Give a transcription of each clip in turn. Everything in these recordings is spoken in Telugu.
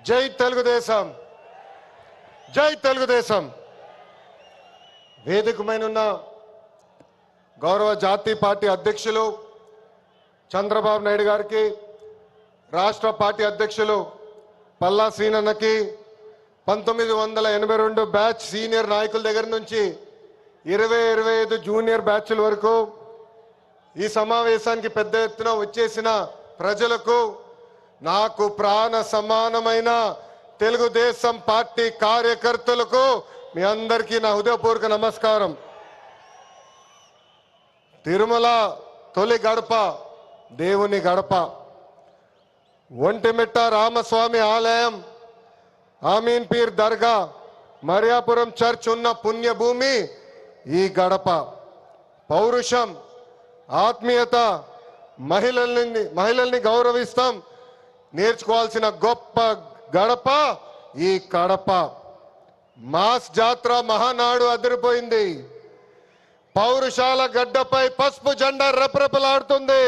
జై తెలుగుదేశం, జై తెలుగుదేశం. వేదికమైన గౌరవ జాతీయ పార్టీ అధ్యక్షులు చంద్రబాబు నాయుడు గారికి, రాష్ట్ర పార్టీ అధ్యక్షులు పల్లా శ్రీనన్నకి, 1982 బ్యాచ్ సీనియర్ నాయకుల దగ్గర నుంచి 20-25 జూనియర్ బ్యాచ్ల వరకు ఈ సమావేశానికి పెద్ద ఎత్తున వచ్చేసిన ప్రజలకు, నాకు ప్రాణ సమానమైన తెలుగుదేశం పార్టీ కార్యకర్తలకు మీ అందరికీ నా హృదయపూర్వక నమస్కారం. తిరుమల తొలి గడప దేవుని గడప, ఒంటిమిట్ట రామస్వామి ఆలయం, ఆమీన్ పీర్ దర్గా, మరియాపురం చర్చ్ ఉన్న పుణ్యభూమి ఈ గడప. పౌరుషం, ఆత్మీయత, మహిళల్ని గౌరవిస్తాం నేర్చుకోవాల్సిన గొప్ప గడప ఈ కడప. మాస్ జాత్ర మహానాడు అదిరిపోయింది. పౌరుషాల గడ్డపై పసుపు జెండా రెపరెపలాడుతుంది.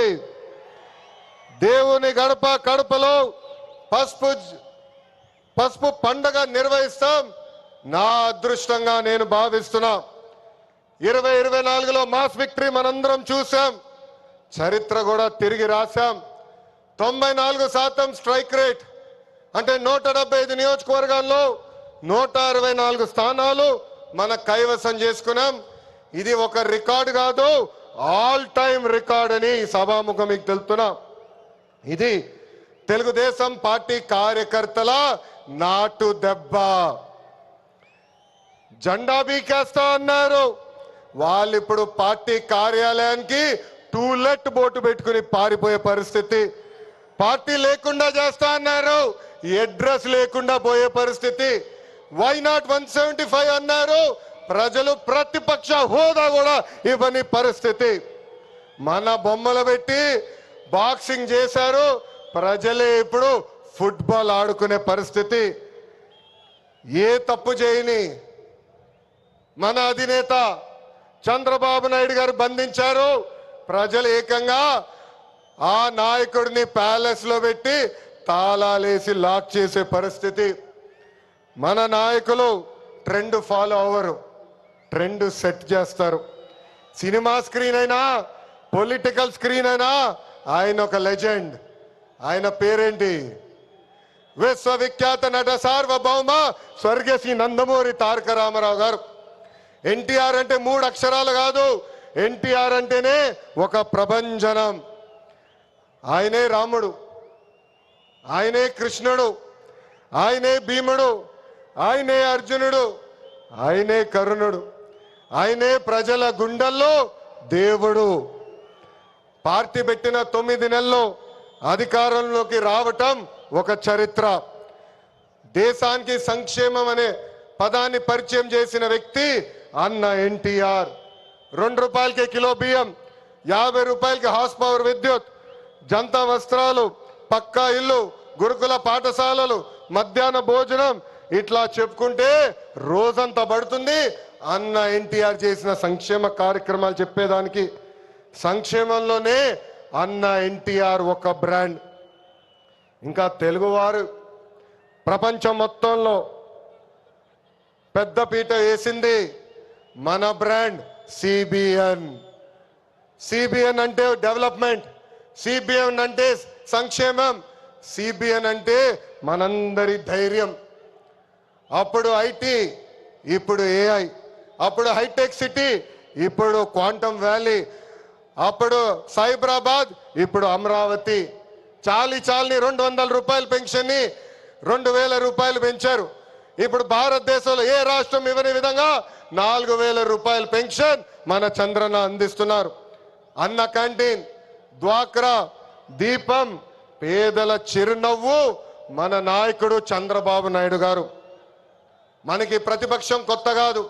దేవుని గడప కడపలో పసుపు పండగ నిర్వహిస్తాం. నా అదృష్టంగా నేను భావిస్తున్నా. 2024లో మాస్ విక్టరీ మనందరం చూసాం, చరిత్ర కూడా తిరిగి రాశాం. 94% స్ట్రైక్ రేట్ అంటే 175 నియోజకవర్గాల్లో 164 స్థానాలు మన కైవసం చేసుకున్నాం. ఇది ఒక రికార్డు కాదు, ఆల్ టైమ్ రికార్డ్ అని సభాముఖం మీకు తెలుపుతున్నా. ఇది తెలుగుదేశం పార్టీ కార్యకర్తల నాటు దెబ్బ. జెండా బీకేస్తా అన్నారు, వాళ్ళు ఇప్పుడు పార్టీ కార్యాలయానికి టూలెట్ బోటు పెట్టుకుని పారిపోయే పరిస్థితి. పార్టీ లేకుండా చేస్తా అన్నారు, అడ్రస్ లేకుండా పోయే పరిస్థితి. వై నాట్ 175 అన్నారు, ప్రజలు ప్రతిపక్ష హోదా కూడా ఇవ్వని పరిస్థితి. మన బొమ్మలు పెట్టి బాక్సింగ్ చేశారు, ప్రజలే ఇప్పుడు ఫుట్బాల్ ఆడుకునే పరిస్థితి. ఏ తప్పు చేయని మన అధినేత చంద్రబాబు నాయుడు గారు బంధించారు. ప్రజలు ఏకంగా ఆ నాయకుడిని ప్యాలెస్ లో పెట్టి తాళాలేసి లాక్ చేసే పరిస్థితి. మన నాయకులు ట్రెండ్ ఫాలో అవ్వరు, ట్రెండ్ సెట్ చేస్తారు. సినిమా స్క్రీన్ అయినా, పొలిటికల్ స్క్రీన్ అయినా ఆయన ఒక లెజెండ్. ఆయన పేరేంటి? విశ్వవిఖ్యాత నట సార్వభౌమ స్వర్గశ్రీ నందమూరి తారక రామారావు గారు. ఎన్టీఆర్ అంటే 3 అక్షరాలు కాదు, ఎన్టీఆర్ అంటేనే ఒక ప్రభంజనం. ఆయనే రాముడు, ఆయనే కృష్ణుడు, ఆయనే భీముడు, ఆయనే అర్జునుడు, ఆయనే కరుణుడు, ఆయనే ప్రజల గుండెల్లో దేవుడు. పార్టీ పెట్టిన 9 నెలల్లో అధికారంలోకి రావటం ఒక చరిత్ర. దేశానికి సంక్షేమం అనే పదాన్ని పరిచయం చేసిన వ్యక్తి అన్న ఎన్టీఆర్. 2 రూపాయలకి కిలో బియ్యం, 50 రూపాయలకి హార్స్ పవర్ విద్యుత్, జంతా వస్త్రాలు, పక్కా ఇల్లు, గురుకుల పాఠశాలలు, మధ్యాహ్న భోజనం, ఇట్లా చెప్పుకుంటే రోజంతా పడుతుంది. అన్న ఎన్టీఆర్ చేసిన సంక్షేమ కార్యక్రమాలు చెప్పేదానికి. సంక్షేమంలోనే అన్న ఎన్టీఆర్ ఒక బ్రాండ్. ఇంకా తెలుగువారు ప్రపంచం మొత్తంలో పెద్ద పీట వేసింది మన బ్రాండ్ సిబిఎన్. సిబిఎన్ అంటే డెవలప్మెంట్, సిబిఎన్ అంటే సంక్షేమం, సిబిఎన్ అంటే మనందరి ధైర్యం. అప్పుడు ఐటీ, ఇప్పుడు ఏఐ, అప్పుడు హైటెక్ సిటీ, ఇప్పుడు క్వాంటమ్ వ్యాలీ, అప్పుడు సైబరాబాద్, ఇప్పుడు అమరావతి. చాలని 200 రూపాయల పెన్షన్ని 2000 రూపాయలు పెంచారు. ఇప్పుడు భారతదేశంలో ఏ రాష్ట్రం ఇవ్వని విధంగా 4000 రూపాయల పెన్షన్ మన చంద్రన్న అందిస్తున్నారు. అన్న క్యాంటీన్, డ్వాక్రా, దీపం, పేదల చిరునవ్వు మన నాయకుడు చంద్రబాబు నాయుడు గారు. మనకి ప్రతిపక్షం కొత్త కాదు.